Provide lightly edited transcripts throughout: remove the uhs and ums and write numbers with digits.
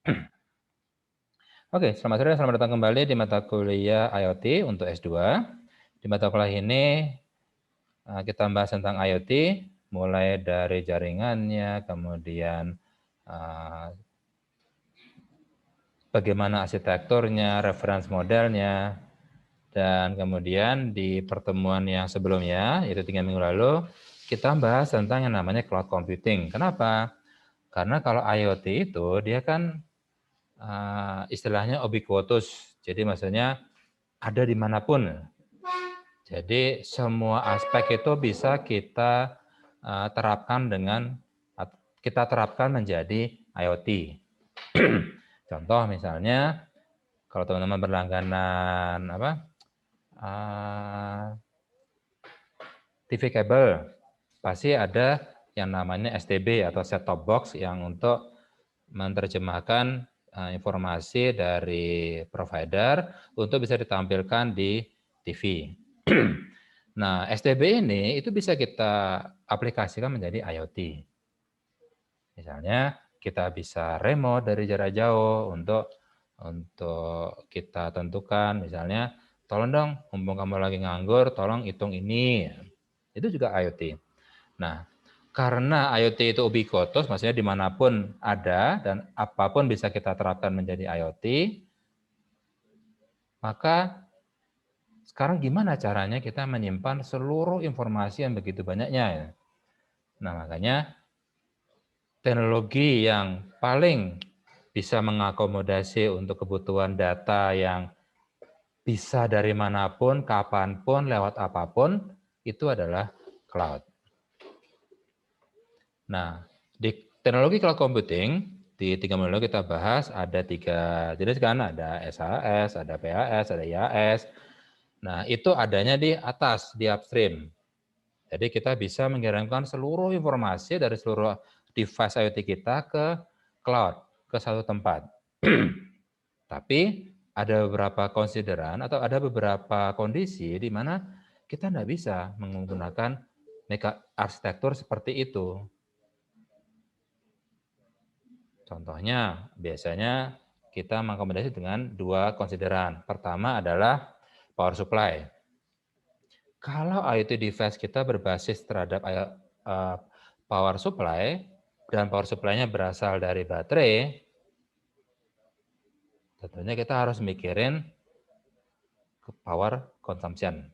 Oke, selamat sore, selamat datang kembali di mata kuliah IoT untuk S2. Di mata kuliah ini kita bahas tentang IoT, mulai dari jaringannya, kemudian bagaimana arsitekturnya, reference modelnya, dan kemudian di pertemuan yang sebelumnya, yaitu 3 minggu lalu, kita bahas tentang yang namanya cloud computing. Kenapa? Karena kalau IoT itu dia kan istilahnya ubiquitous, jadi maksudnya ada dimanapun. Jadi semua aspek itu bisa kita terapkan menjadi IoT. Contoh misalnya kalau teman-teman berlangganan TV kabel, pasti ada yang namanya STB atau set-top box yang untuk menerjemahkan informasi dari provider untuk bisa ditampilkan di TV. Nah, STB ini itu bisa kita aplikasikan menjadi IoT. Misalnya kita bisa remote dari jarak jauh untuk kita tentukan, misalnya tolong dong, mumpung kamu lagi nganggur, tolong hitung ini. Itu juga IoT. Nah, karena IoT itu ubiquitous, maksudnya dimanapun ada dan apapun bisa kita terapkan menjadi IoT, maka sekarang gimana caranya kita menyimpan seluruh informasi yang begitu banyaknya? Nah, makanya teknologi yang paling bisa mengakomodasi untuk kebutuhan data yang bisa dari manapun, kapanpun, lewat apapun, itu adalah cloud. Nah, di teknologi cloud computing, di 3 minggu lalu kita bahas ada 3 jenis kan, ada SaaS, ada PaaS, ada IaaS. Nah, itu adanya di atas, di upstream. Jadi kita bisa mengirimkan seluruh informasi dari seluruh device IoT kita ke cloud, ke satu tempat. Tapi ada beberapa konsideran atau ada beberapa kondisi di mana kita tidak bisa menggunakan arsitektur seperti itu. Contohnya, biasanya kita mengakomodasi dengan 2 konsideran. Pertama adalah power supply. Kalau IoT device kita berbasis terhadap power supply, dan power supply-nya berasal dari baterai, tentunya kita harus mikirin ke power consumption.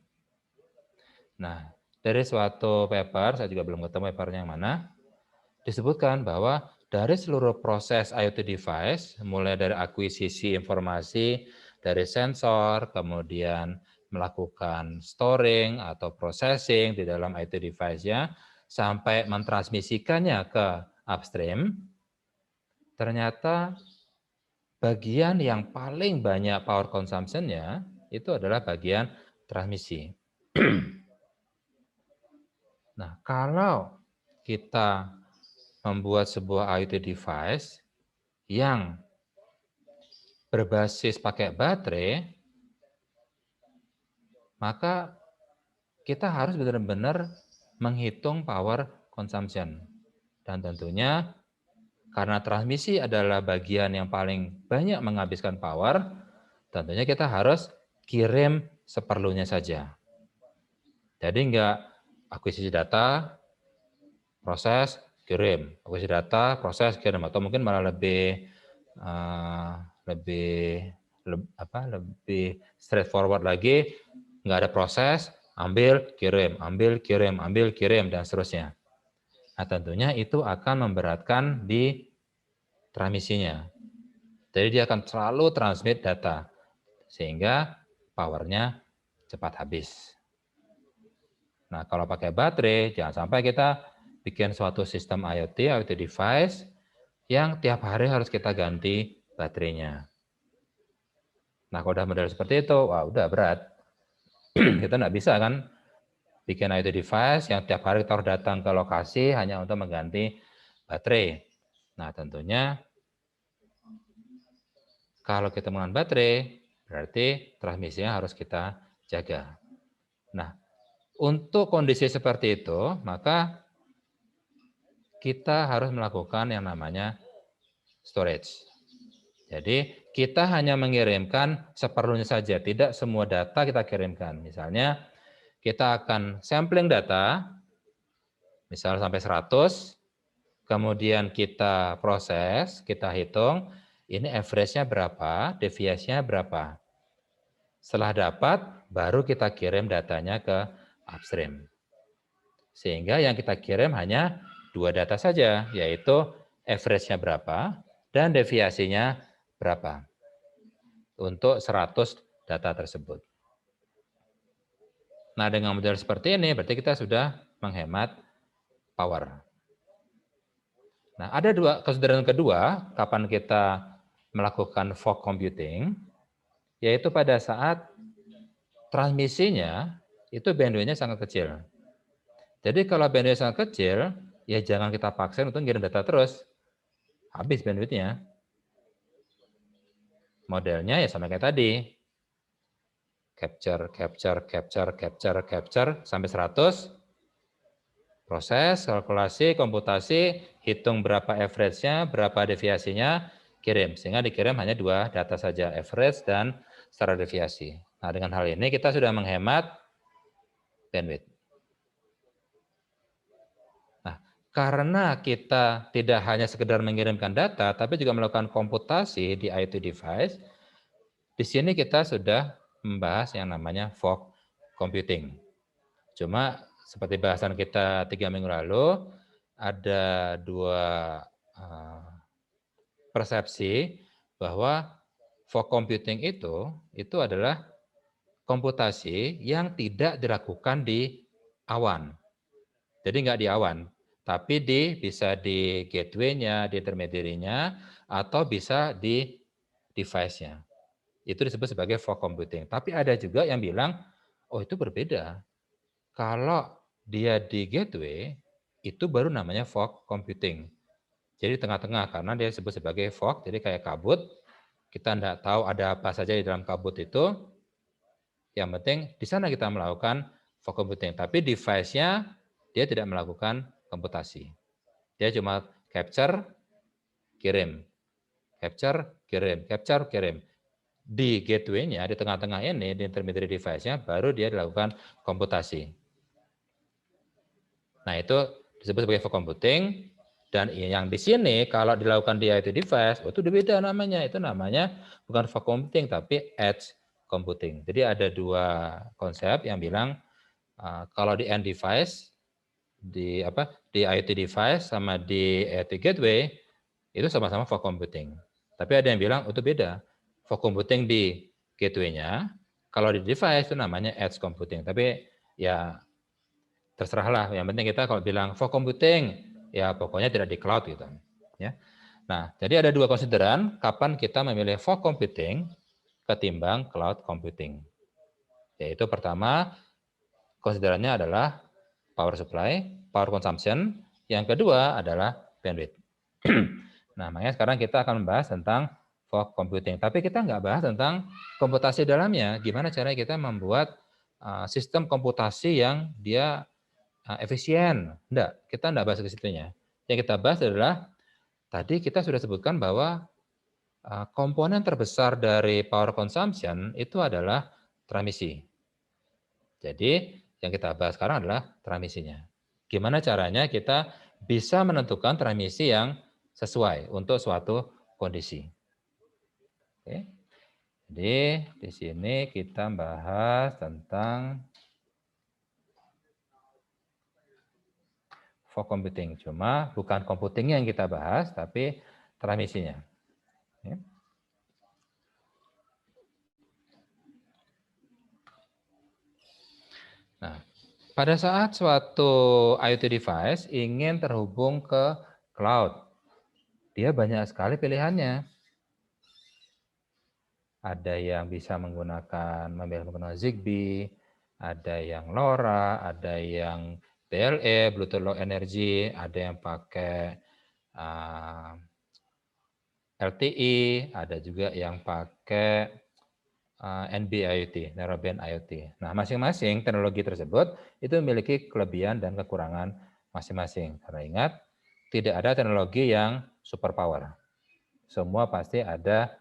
Nah, dari suatu paper, saya juga belum ketemu papernya yang mana, disebutkan bahwa dari seluruh proses IoT device, mulai dari akuisisi informasi dari sensor, kemudian melakukan storing atau processing di dalam IoT device-nya, sampai mentransmisikannya ke upstream, ternyata bagian yang paling banyak power consumption-nya itu adalah bagian transmisi. Nah, kalau kita membuat sebuah IoT device yang berbasis pakai baterai, maka kita harus benar-benar menghitung power consumption. Dan tentunya karena transmisi adalah bagian yang paling banyak menghabiskan power, tentunya kita harus kirim seperlunya saja. Jadi enggak akuisisi data, proses, kirim. Akuisisi data, proses, kirim. Atau mungkin malah lebih straightforward lagi, nggak ada proses, ambil, kirim, ambil, kirim, ambil, kirim, dan seterusnya. Nah, tentunya itu akan memberatkan di transmisinya. Jadi dia akan selalu transmit data, sehingga powernya cepat habis. Nah, kalau pakai baterai, jangan sampai kita bikin suatu sistem IoT device, yang tiap hari harus kita ganti baterainya. Nah, kalau udah model seperti itu, wah udah berat. Kita nggak bisa kan bikin IoT device yang tiap hari kita harus datang ke lokasi hanya untuk mengganti baterai. Nah, tentunya kalau kita menggunakan baterai, berarti transmisinya harus kita jaga. Nah, untuk kondisi seperti itu, maka kita harus melakukan yang namanya storage. Jadi kita hanya mengirimkan seperlunya saja, tidak semua data kita kirimkan. Misalnya kita akan sampling data, misal sampai 100, kemudian kita proses, kita hitung, ini average-nya berapa, deviasinya berapa. Setelah dapat, baru kita kirim datanya ke upstream. Sehingga yang kita kirim hanya 2 data saja, yaitu average-nya berapa dan deviasinya berapa untuk 100 data tersebut. Nah, dengan model seperti ini berarti kita sudah menghemat power. Nah, ada konsideran kedua kapan kita melakukan fog computing, yaitu pada saat transmisinya itu bandwidth-nya sangat kecil. Jadi kalau bandwidth sangat kecil, ya jangan kita paksain untuk ngirim data terus. Habis bandwidth-nya. Modelnya ya sama kayak tadi. Capture sampai 100. Proses, kalkulasi, komputasi, hitung berapa average-nya, berapa deviasinya, kirim. Sehingga dikirim hanya 2 data saja, average dan standar deviasi. Nah, dengan hal ini kita sudah menghemat bandwidth. Nah, karena kita tidak hanya sekedar mengirimkan data, tapi juga melakukan komputasi di IoT device, di sini kita sudah membahas yang namanya fog computing. Cuma seperti bahasan kita 3 minggu lalu, ada 2 persepsi bahwa fog computing itu adalah komputasi yang tidak dilakukan di awan. Jadi nggak di awan, tapi bisa di gateway-nya, di intermediary-nya, atau bisa di device-nya. Itu disebut sebagai fog computing. Tapi ada juga yang bilang, oh itu berbeda. Kalau dia di gateway, itu baru namanya fog computing. Jadi tengah-tengah, karena dia disebut sebagai fog, jadi kayak kabut. Kita tidak tahu ada apa saja di dalam kabut itu. Yang penting di sana kita melakukan fog computing. Tapi device-nya dia tidak melakukan komputasi. Dia cuma capture, kirim. Capture, kirim. Capture, kirim. Di gateway-nya, di tengah-tengah ini, di intermediary device-nya, baru dia dilakukan komputasi. Nah, itu disebut sebagai fog computing. Dan yang di sini, kalau dilakukan di IoT device, itu beda namanya. Itu namanya bukan fog computing, tapi edge computing. Jadi ada 2 konsep yang bilang, kalau di end device, di IoT device sama di IoT gateway, itu sama-sama fog computing. Tapi ada yang bilang, itu beda. Fog computing di gateway-nya, kalau di device itu namanya edge computing. Tapi ya terserahlah, yang penting kita kalau bilang fog computing, ya pokoknya tidak di cloud gitu. Ya. Nah, jadi ada 2 konsideran kapan kita memilih fog computing ketimbang cloud computing. Yaitu pertama, konsiderannya adalah power supply, power consumption. Yang kedua adalah bandwidth. Nah, makanya sekarang kita akan membahas tentang fog computing. Tapi kita nggak bahas tentang komputasi dalamnya. Gimana caranya kita membuat sistem komputasi yang dia efisien. Enggak, kita enggak bahas ke situnya. Yang kita bahas adalah, tadi kita sudah sebutkan bahwa komponen terbesar dari power consumption itu adalah transmisi. Jadi, yang kita bahas sekarang adalah transmisinya. Gimana caranya kita bisa menentukan transmisi yang sesuai untuk suatu kondisi. Oke. Jadi, di sini kita bahas tentang fog computing. Cuma bukan computingnya yang kita bahas, tapi transmisinya. Nah, pada saat suatu IoT device ingin terhubung ke cloud, dia banyak sekali pilihannya. Ada yang bisa menggunakan Zigbee, ada yang LoRa, ada yang BLE, Bluetooth Low Energy, ada yang pakai LTE, ada juga yang pakai NB-IoT, Narrowband IoT. Nah, masing-masing teknologi tersebut itu memiliki kelebihan dan kekurangan masing-masing. Karena ingat, tidak ada teknologi yang super power. Semua pasti ada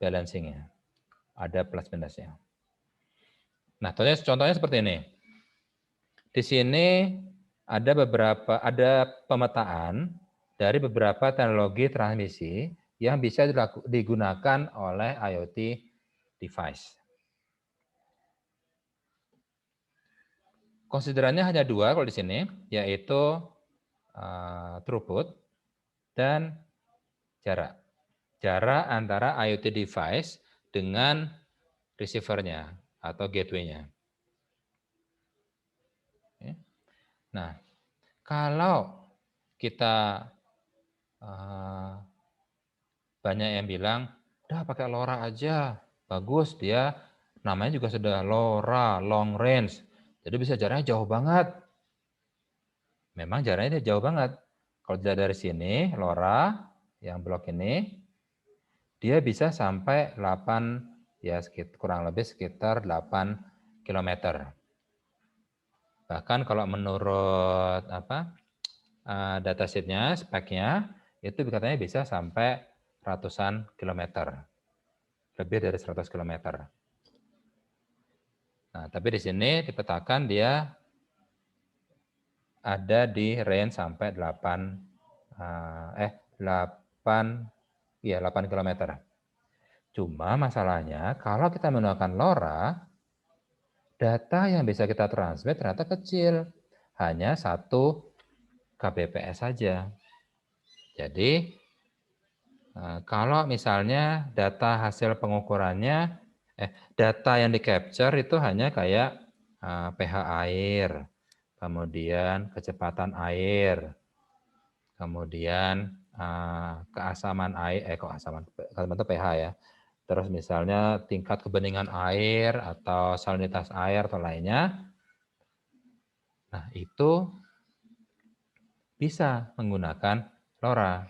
balancing-nya. Ada plus minusnya. Nah, contohnya seperti ini. Di sini ada pemetaan dari beberapa teknologi transmisi yang bisa digunakan oleh IoT device. Konsiderannya hanya dua kalau di sini, yaitu throughput dan jarak. Jarak antara IoT device dengan receiver-nya atau gateway-nya. Nah, kalau kita banyak yang bilang, dah pakai LoRa aja, bagus, dia namanya juga sudah LoRa, long range, jadi bisa jaraknya jauh banget. Memang jaraknya jauh banget. Kalau dilihat dari sini, LoRa yang blok ini, dia bisa sampai 8, ya kurang lebih sekitar 8 km. Bahkan kalau menurut datasheet-nya, speknya, itu katanya bisa sampai ratusan kilometer. Lebih dari 100 km. Nah, tapi di sini dipetakan dia ada di range sampai 8 km. Cuma masalahnya kalau kita menggunakan LoRa, data yang bisa kita transmit ternyata kecil, hanya 1 kbps saja. Jadi kalau misalnya data hasil pengukurannya, data yang di-capture itu hanya kayak pH air, kemudian kecepatan air, kemudian keasaman air, keasaman itu pH ya. Terus misalnya tingkat kebeningan air atau salinitas air atau lainnya. Nah, itu bisa menggunakan LoRa.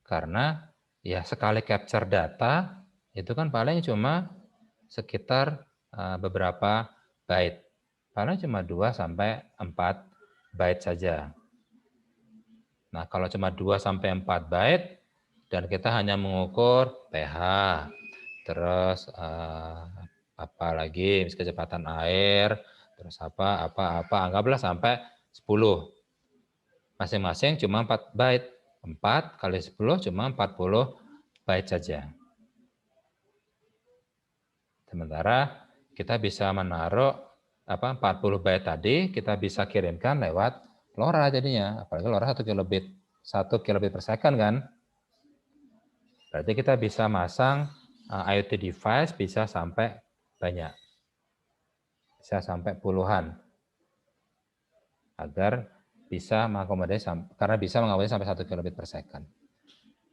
Karena ya sekali capture data itu kan paling cuma sekitar beberapa byte. Paling cuma 2 sampai 4 byte saja. Nah, kalau cuma 2 sampai 4 byte dan kita hanya mengukur pH, terus apa lagi, kecepatan air, terus apa anggaplah sampai 10. Masing-masing cuma 4 byte. 4 kali 10 cuma 40 byte saja. Sementara kita bisa menaruh 40 byte tadi, kita bisa kirimkan lewat LoRa jadinya. Apalagi LoRa 1 kilobit per second kan. Berarti kita bisa masang IoT device bisa sampai banyak. Bisa sampai puluhan. Agar bisa mengakomodasi, karena bisa mengakomodasi sampai 1 kilobit per second.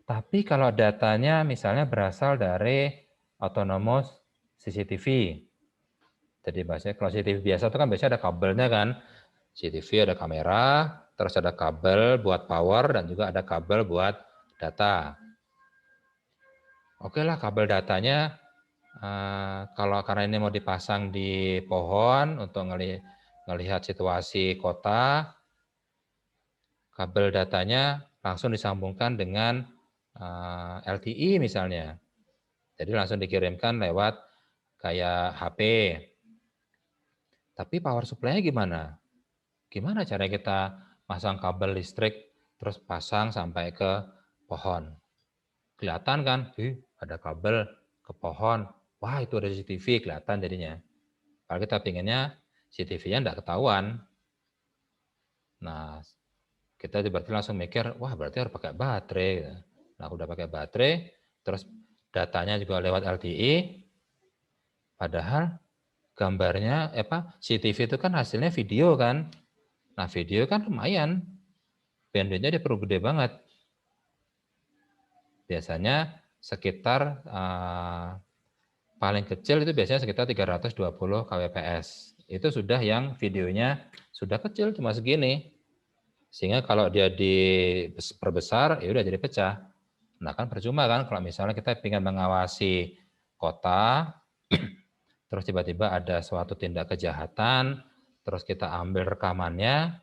Tapi kalau datanya misalnya berasal dari autonomous CCTV. Jadi bahasanya kalau CCTV biasa itu kan biasanya ada kabelnya kan. CCTV ada kamera, terus ada kabel buat power dan juga ada kabel buat data. Oke lah, kabel datanya kalau karena ini mau dipasang di pohon untuk melihat situasi kota, kabel datanya langsung disambungkan dengan LTE misalnya. Jadi langsung dikirimkan lewat kayak HP. Tapi power supply-nya gimana? Gimana cara kita pasang kabel listrik terus pasang sampai ke pohon? Kelihatan kan? Ada kabel ke pohon. Wah, itu ada CCTV, kelihatan jadinya. Kalau kita pinginnya CCTV-nya enggak ketahuan. Nah, kita berarti langsung mikir, wah berarti harus pakai baterai. Nah, udah pakai baterai, terus datanya juga lewat LTE, padahal gambarnya CCTV itu kan hasilnya video kan. Nah, video kan lumayan. Bandwidth-nya dia perlu gede banget. Biasanya sekitar paling kecil itu biasanya sekitar 320 kbps. Itu sudah yang videonya sudah kecil cuma segini. Sehingga kalau dia diperbesar ya udah jadi pecah. Nah, kan percuma kan kalau misalnya kita ingin mengawasi kota, terus tiba-tiba ada suatu tindak kejahatan, terus kita ambil rekamannya,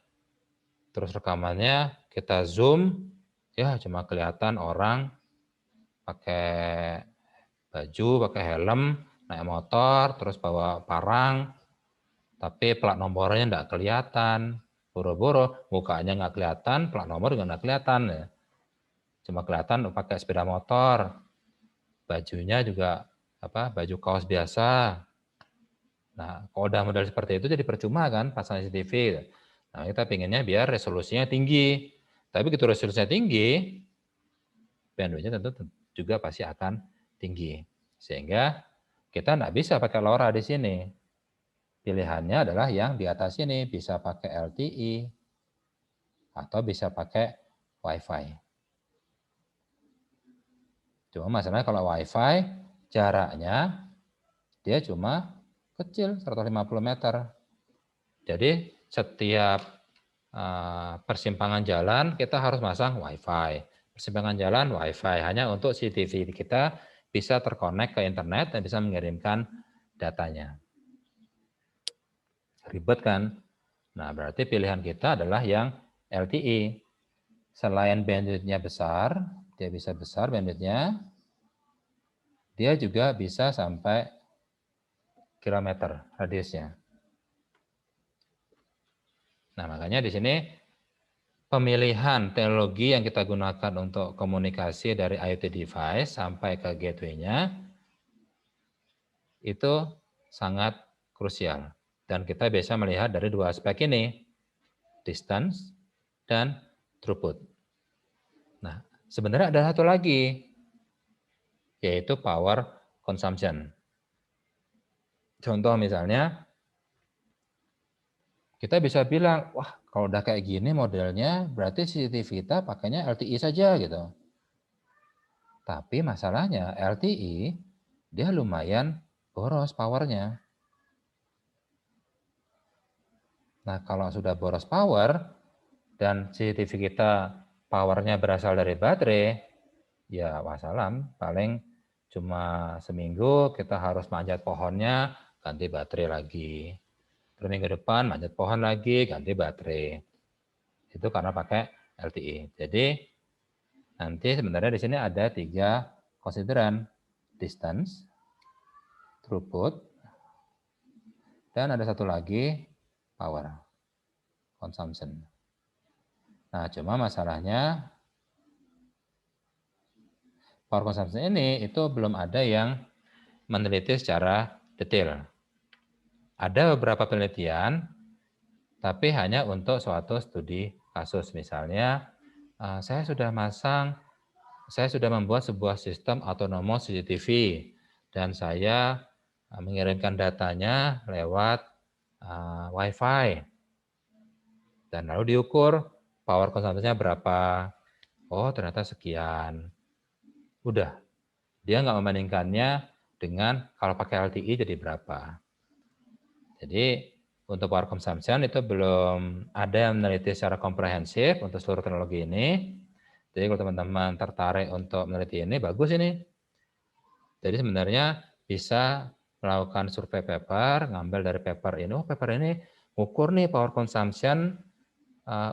terus rekamannya kita zoom, ya cuma kelihatan orang pakai baju, pakai helm, naik motor, terus bawa parang, tapi plat nomornya nggak kelihatan. Boro-boro, mukanya nggak kelihatan, plat nomor juga nggak kelihatan. Ya. Cuma kelihatan pakai sepeda motor, bajunya juga baju kaos biasa. Nah, kalau udah model seperti itu jadi percuma kan pasang CCTV. Nah, kita pinginnya biar resolusinya tinggi. Tapi begitu resolusinya tinggi, bandwidth-nya tentu juga pasti akan tinggi. Sehingga kita nggak bisa pakai LoRa di sini. Pilihannya adalah yang di atas ini, bisa pakai LTE atau bisa pakai Wi-Fi. Cuma masalahnya kalau Wi-Fi jaraknya dia cuma kecil 150 meter. Jadi setiap persimpangan jalan kita harus masang Wi-Fi. Persimpangan jalan Wi-Fi hanya untuk CCTV kita bisa terkonek ke internet dan bisa mengirimkan datanya. Ribet kan? Nah, berarti pilihan kita adalah yang LTE. Selain bandwidth-nya besar, dia bisa besar bandwidth-nya, dia juga bisa sampai kilometer radiusnya. Nah, makanya di sini pemilihan teknologi yang kita gunakan untuk komunikasi dari IoT device sampai ke gateway-nya itu sangat krusial. Dan kita bisa melihat dari dua aspek ini, distance dan throughput. Nah, sebenarnya ada satu lagi, yaitu power consumption. Contoh misalnya, kita bisa bilang, wah kalau udah kayak gini modelnya, berarti CCTV kita pakainya LTE saja gitu. Tapi masalahnya LTE, dia lumayan boros powernya. Nah kalau sudah boros power, dan CCTV kita powernya berasal dari baterai, ya wassalam, paling cuma seminggu kita harus manjat pohonnya, ganti baterai lagi. Terus minggu depan manjat pohon lagi, ganti baterai. Itu karena pakai LTE. Jadi nanti sebenarnya di sini ada 3 konsideran, distance, throughput, dan ada satu lagi power consumption. Nah, cuma masalahnya power consumption ini itu belum ada yang meneliti secara detail. Ada beberapa penelitian, tapi hanya untuk suatu studi kasus. Misalnya, saya sudah membuat sebuah sistem autonomous CCTV dan saya mengirimkan datanya lewat Wi-Fi. Dan lalu diukur power consumption-nya berapa. Oh, ternyata sekian. Udah. Dia nggak membandingkannya dengan kalau pakai LTE jadi berapa. Jadi untuk power consumption itu belum ada yang meneliti secara komprehensif untuk seluruh teknologi ini. Jadi kalau teman-teman tertarik untuk meneliti ini, bagus ini. Jadi sebenarnya bisa melakukan survei paper, ngambil dari paper ini. Oh, paper ini ukur nih power consumption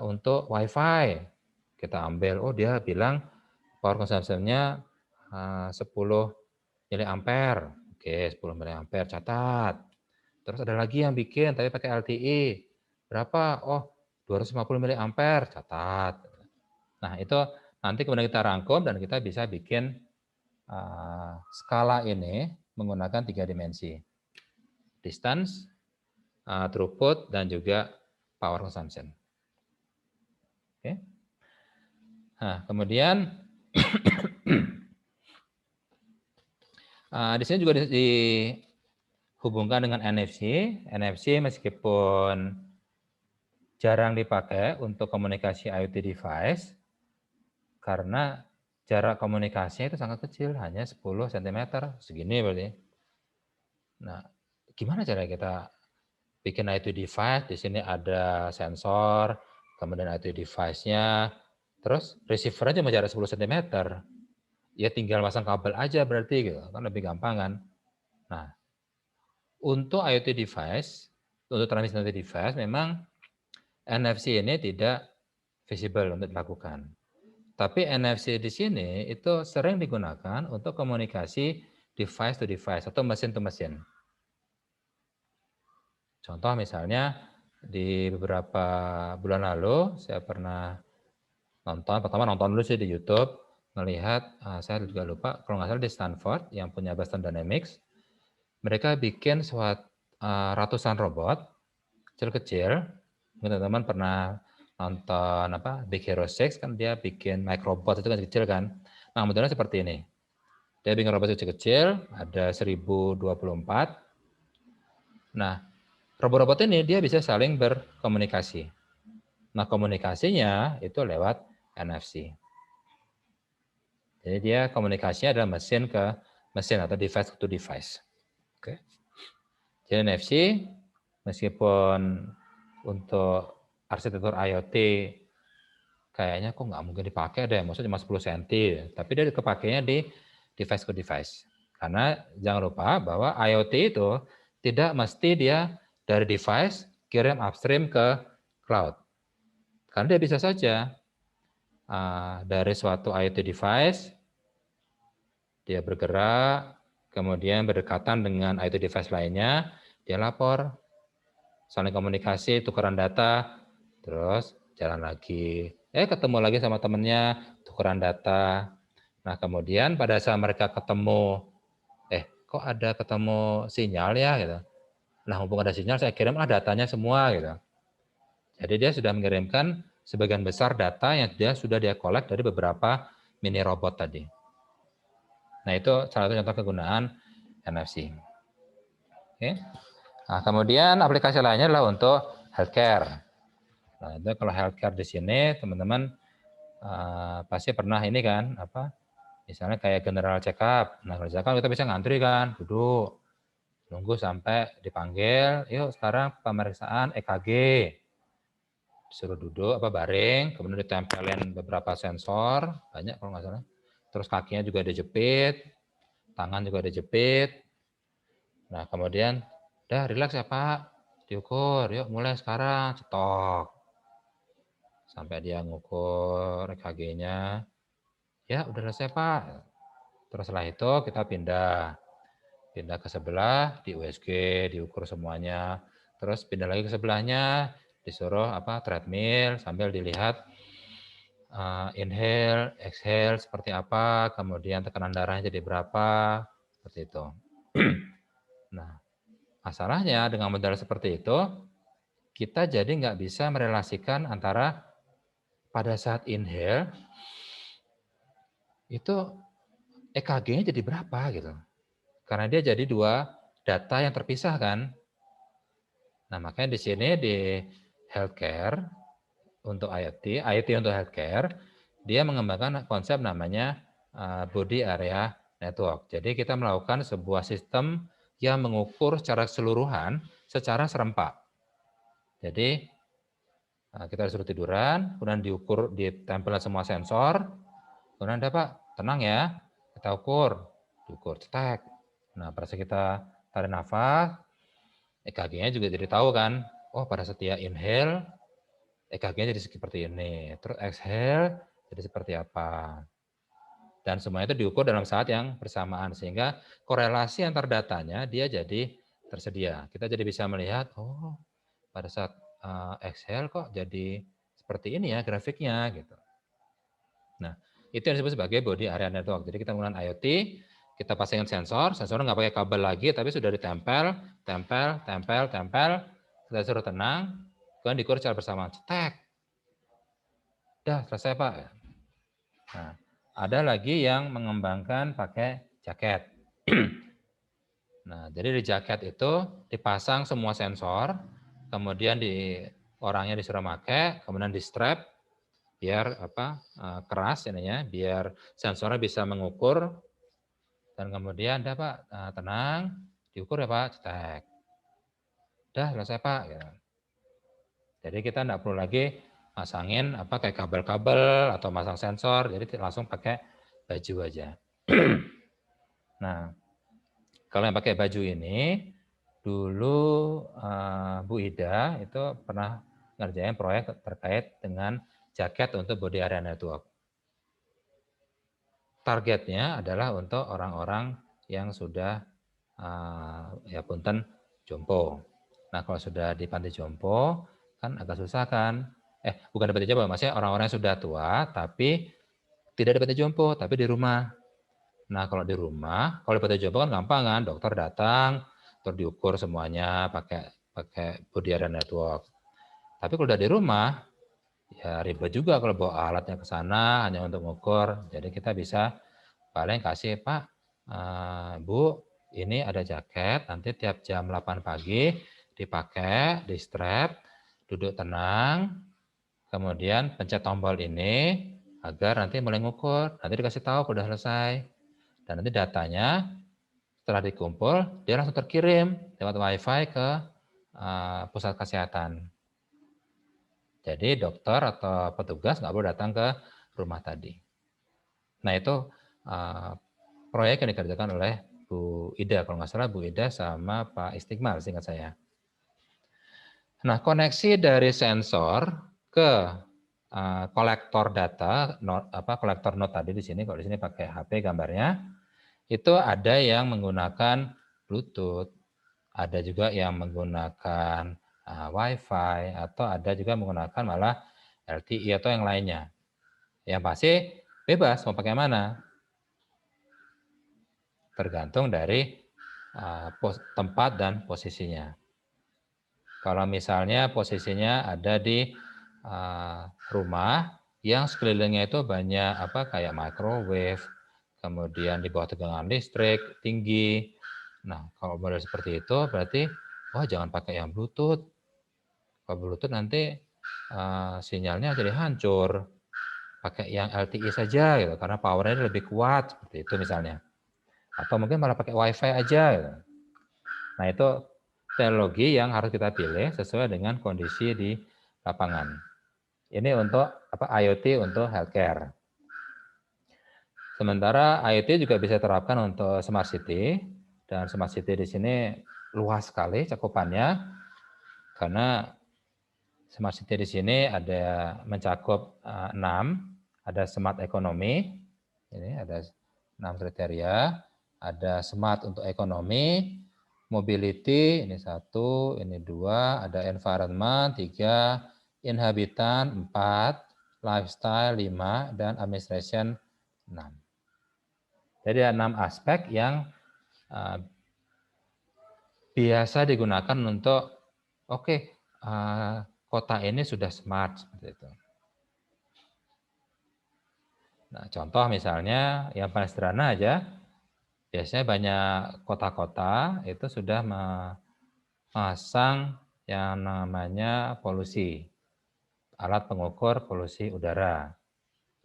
untuk Wi-Fi. Kita ambil, oh dia bilang power consumption-nya 10 miliampere. Oke, 10 miliampere, catat. Terus ada lagi yang bikin, tapi pakai LTE. Berapa? Oh, 250 miliampere, catat. Nah, itu nanti kemudian kita rangkum dan kita bisa bikin skala ini menggunakan 3 dimensi. Distance, throughput, dan juga power consumption. Oke. Nah, kemudian di sini juga dihubungkan dengan NFC. NFC meskipun jarang dipakai untuk komunikasi IoT device, karena jarak komunikasinya itu sangat kecil, hanya 10 cm, segini berarti. Nah, gimana cara kita bikin IoT device? Di sini ada sensor, kemudian IoT device-nya, terus receiver-nya cuma jarak 10 cm. Ya tinggal pasang kabel aja berarti gitu, kan lebih gampang kan. Nah, untuk IoT device, untuk transmisi IoT device memang NFC ini tidak visible untuk dilakukan. Tapi NFC di sini itu sering digunakan untuk komunikasi device to device atau mesin to mesin. Contoh misalnya di beberapa bulan lalu saya pernah pertama nonton dulu sih di YouTube, melihat saya juga lupa kalau nggak salah di Stanford yang punya Boston Dynamics, mereka bikin ratusan robot kecil-kecil. Teman-teman pernah nonton Big Hero 6 kan dia bikin microbot itu kan kecil kan. Nah, modelnya seperti ini. Dia bikin robot kecil-kecil, ada 1024. Nah, robot-robot ini dia bisa saling berkomunikasi. Nah, komunikasinya itu lewat NFC. Jadi dia komunikasinya adalah mesin ke mesin atau device to device. Oke. Jadi NFC meskipun untuk arsitektur IoT kayaknya kok nggak mungkin dipakai deh, maksudnya cuma 10 cm, tapi dia kepakainya di device to device. Karena jangan lupa bahwa IoT itu tidak mesti dia dari device kirim upstream ke cloud. Karena dia bisa saja dari suatu IoT device, dia bergerak, kemudian berdekatan dengan IoT device lainnya, dia lapor, saling komunikasi, tukeran data, terus jalan lagi. Ketemu lagi sama temennya, tukeran data. Nah, kemudian pada saat mereka ketemu, kok ada ketemu sinyal ya, gitu. Nah, mumpung ada sinyal, saya kirimlah datanya semua, gitu. Jadi dia sudah mengirimkan sebagian besar data yang sudah dia collect dari beberapa mini robot tadi. Nah, itu salah satu contoh kegunaan NFC. Oke. Nah, kemudian aplikasi lainnya adalah untuk healthcare. Nah, itu kalau healthcare di sini, teman-teman pasti pernah ini kan, misalnya kayak general check up. Nah, kalau check up kita bisa ngantri kan, duduk, nunggu sampai dipanggil, yuk sekarang pemeriksaan EKG. Disuruh duduk baring, kemudian ditempelin beberapa sensor, banyak kalau nggak salah. Terus kakinya juga dijepit, tangan juga dijepit. Nah, kemudian, udah relax ya Pak, diukur, yuk mulai sekarang, cetok. Sampai dia ngukur EKG-nya, ya udah selesai Pak. Terus setelah itu kita pindah ke sebelah, di USG, diukur semuanya. Terus pindah lagi ke sebelahnya, disuruh treadmill sambil dilihat inhale, exhale seperti apa, kemudian tekanan darahnya jadi berapa, seperti itu. Nah, masalahnya dengan modal seperti itu, kita jadi nggak bisa merelasikan antara pada saat inhale, itu EKG-nya jadi berapa gitu. Karena dia jadi dua data yang terpisah kan. Nah, makanya di sini di healthcare untuk IoT untuk healthcare, dia mengembangkan konsep namanya body area network. Jadi kita melakukan sebuah sistem yang mengukur secara keseluruhan secara serempak. Jadi kita disuruh tiduran, kemudian diukur, ditempelkan semua sensor, kemudian ada Pak, tenang ya, kita diukur, cetek. Nah, pada saat kita tarik nafas, EKG-nya juga jadi tahu kan, oh pada saat dia inhale, EKG-nya jadi seperti ini. Terus exhale, jadi seperti apa. Dan semua itu diukur dalam saat yang bersamaan. Sehingga korelasi antar datanya dia jadi tersedia. Kita jadi bisa melihat, oh pada saat exhale kok jadi seperti ini ya grafiknya. Gitu. Nah, itu yang disebut sebagai body area network. Jadi kita menggunakan IoT, kita pasangin sensor, sensornya nggak pakai kabel lagi, tapi sudah ditempel, tempel, kita suruh tenang, kemudian diukur secara bersamaan, cetek. Udah selesai Pak. Nah, ada lagi yang mengembangkan pakai jaket. Nah, jadi di jaket itu dipasang semua sensor, kemudian orangnya disuruh pakai, kemudian di strap biar keras ininya, biar sensornya bisa mengukur. Dan kemudian dah Pak, tenang, diukur ya Pak, cetek. Dah selesai Pak. Ya. Jadi kita tidak perlu lagi masangin kayak kabel-kabel atau masang sensor, jadi langsung pakai baju aja. Nah, kalau yang pakai baju ini, dulu Bu Ida itu pernah ngerjain proyek terkait dengan jaket untuk body area network. Targetnya adalah untuk orang-orang yang sudah ya punten jompo. Nah, kalau sudah di panti jompo kan agak susah kan? Bukan di panti jompo, maksudnya orang-orang yang sudah tua tapi tidak di panti jompo, tapi di rumah. Nah, kalau di rumah, kalau di panti jompo kan gampang kan, dokter datang, terus diukur semuanya pakai body area network. Tapi kalau udah di rumah, ya ribet juga kalau bawa alatnya ke sana hanya untuk mengukur. Jadi kita bisa paling kasih, Pak, Bu, ini ada jaket, nanti tiap jam 8 pagi dipakai, di strap, duduk tenang, kemudian pencet tombol ini agar nanti mulai ngukur. Nanti dikasih tahu kalau sudah selesai. Dan nanti datanya setelah dikumpul, dia langsung terkirim lewat WiFi ke pusat kesehatan. Jadi dokter atau petugas nggak boleh datang ke rumah tadi. Nah itu proyek yang dikerjakan oleh Bu Ida, kalau nggak salah Bu Ida sama Pak Istiqmal, seingat saya. Nah koneksi dari sensor ke kolektor data, kolektor node tadi di sini, kalau di sini pakai HP gambarnya, itu ada yang menggunakan Bluetooth, ada juga yang menggunakan Wi-Fi, atau ada juga menggunakan malah LTE atau yang lainnya. Yang pasti bebas mau pakai mana, tergantung dari tempat dan posisinya. Kalau misalnya posisinya ada di rumah yang sekelilingnya itu banyak kayak microwave, kemudian di bawah tegangan listrik tinggi. Nah, kalau model seperti itu berarti jangan pakai yang Bluetooth. Kalau Bluetooth nanti sinyalnya jadi hancur. Pakai yang LTE saja gitu, karena powernya lebih kuat seperti itu misalnya. Atau mungkin malah pakai Wi-Fi aja gitu. Nah, itu teknologi yang harus kita pilih sesuai dengan kondisi di lapangan. Ini untuk IoT untuk healthcare. Sementara IoT juga bisa diterapkan untuk smart city, dan smart city di sini luas sekali cakupannya, karena smart city di sini ada mencakup 6, ada smart economy, ini ada 6 kriteria, ada smart untuk ekonomi, mobility, ini 1, ini 2, ada environment, 3, inhabitant, 4, lifestyle, 5, dan administration, 6. Jadi ada 6 aspek yang biasa digunakan untuk, kota ini sudah smart, seperti itu. Nah, contoh misalnya yang paling sederhana aja, biasanya banyak kota-kota itu sudah memasang yang namanya polusi, alat pengukur polusi udara.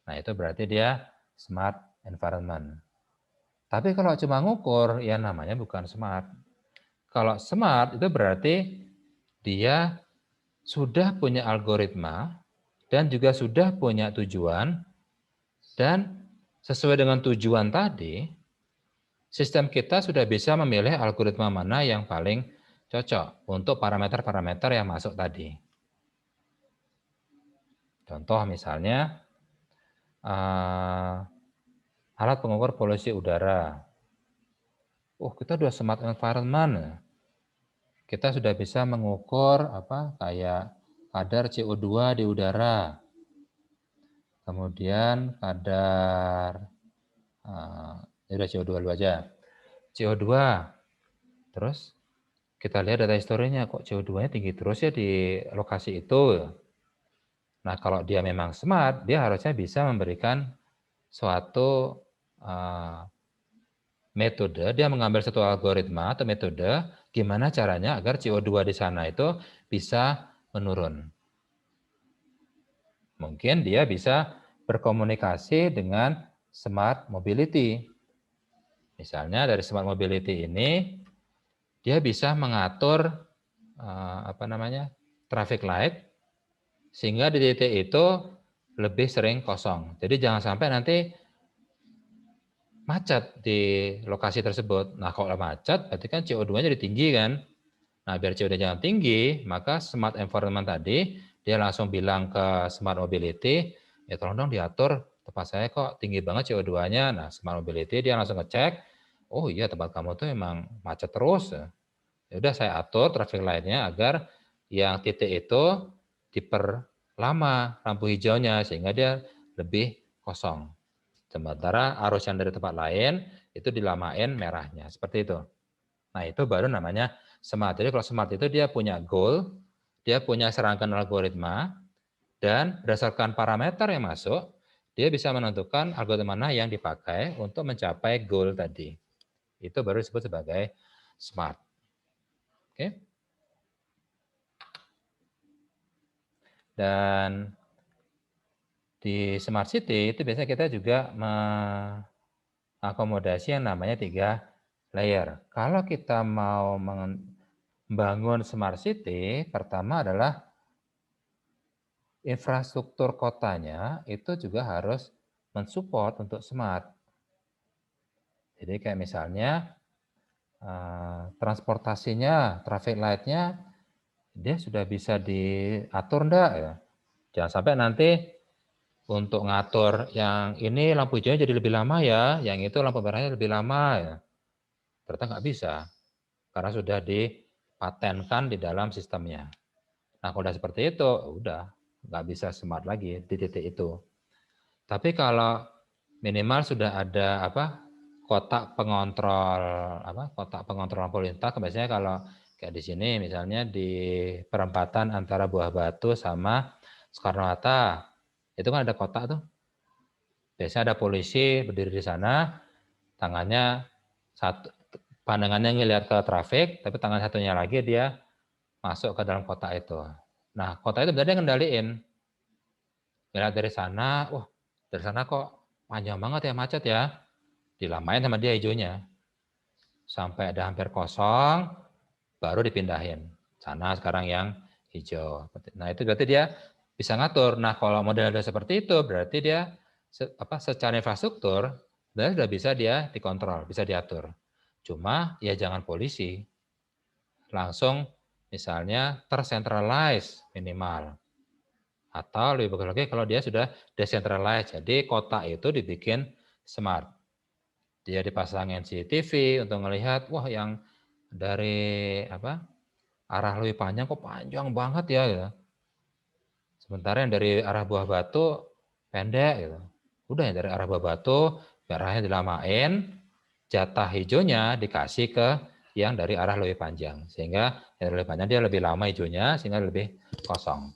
Nah, itu berarti dia smart environment. Tapi kalau cuma ngukur, ya namanya bukan smart. Kalau smart itu berarti dia sudah punya algoritma dan juga sudah punya tujuan, dan sesuai dengan tujuan tadi, sistem kita sudah bisa memilih algoritma mana yang paling cocok untuk parameter-parameter yang masuk tadi. Contoh misalnya, alat pengukur polusi udara. Kita sudah smart environment. Kita sudah bisa mengukur kayak kadar CO2 di udara. Kemudian kadar CO2 dulu aja. CO2. Terus kita lihat data historinya, kok CO2-nya tinggi terus ya di lokasi itu. Nah, kalau dia memang smart, dia harusnya bisa memberikan suatu metode, dia mengambil satu algoritma atau metode, gimana caranya agar CO2 di sana itu bisa menurun. Mungkin dia bisa berkomunikasi dengan smart mobility. Misalnya dari smart mobility ini, dia bisa mengatur traffic light, sehingga di titik itu lebih sering kosong. Jadi jangan sampai nanti macet di lokasi tersebut. Nah, kalau macet, berarti kan CO2-nya jadi tinggi kan. Nah, biar CO2 jangan tinggi, maka smart environment tadi, dia langsung bilang ke smart mobility, ya tolong dong diatur tempat saya kok tinggi banget CO2-nya. Nah, smart mobility dia langsung ngecek, oh iya tempat kamu tuh emang macet terus. Ya udah saya atur traffic light-nya agar yang titik itu diperlama lampu hijaunya sehingga dia lebih kosong. Sementara arus yang dari tempat lain itu dilamain merahnya, seperti itu. Nah itu baru namanya smart. Jadi kalau smart itu dia punya goal, dia punya serangkaian algoritma, dan berdasarkan parameter yang masuk, dia bisa menentukan algoritma mana yang dipakai untuk mencapai goal tadi. Itu baru disebut sebagai smart. Oke. Dan di smart city itu biasanya kita juga mengakomodasi yang namanya 3 layer. Kalau kita mau membangun smart city, pertama adalah infrastruktur kotanya itu juga harus mensupport untuk smart. Jadi kayak misalnya transportasinya, traffic light-nya, dia sudah bisa diatur enggak ya? Jangan sampai nanti untuk ngatur yang ini lampu hijaunya jadi lebih lama ya, yang itu lampu merahnya lebih lama ya. Ternyata nggak bisa, karena sudah dipatenkan di dalam sistemnya. Nah kalau udah seperti itu, udah nggak bisa smart lagi di titik itu. Tapi kalau minimal sudah ada kotak pengontrol kotak pengontrol lampu lintas, biasanya kalau kayak di sini misalnya di perempatan antara Buah Batu sama Soekarno-Hatta, itu kan ada kotak tuh. Biasanya ada polisi berdiri di sana, tangannya satu, pandangannya ngelihat ke trafik, tapi tangan satunya lagi dia masuk ke dalam kotak itu. Nah, kotak itu benar dia ngendaliin. Ngelihat dari sana, wah dari sana kok panjang banget ya macet ya. Dilamain sama dia hijaunya. Sampai ada hampir kosong, baru dipindahin. Sana sekarang yang hijau. Nah itu berarti dia bisa ngatur. Nah kalau modelnya seperti itu, berarti dia secara infrastruktur, berarti sudah bisa dia dikontrol, bisa diatur. Cuma ya jangan polisi. Langsung misalnya tercentralize minimal. Atau lebih bagus lagi kalau dia sudah decentralized. Jadi kota itu dibikin smart. Dia dipasangin CCTV untuk melihat, wah yang dari arah lebih panjang kok panjang banget ya gitu. Sementara yang dari arah Buah Batu pendek gitu. Udah yang dari arah Buah Batu merahnya dilamain, jatah hijaunya dikasih ke yang dari arah lebih panjang. Sehingga yang lebih panjang dia lebih lama hijaunya sehingga lebih kosong.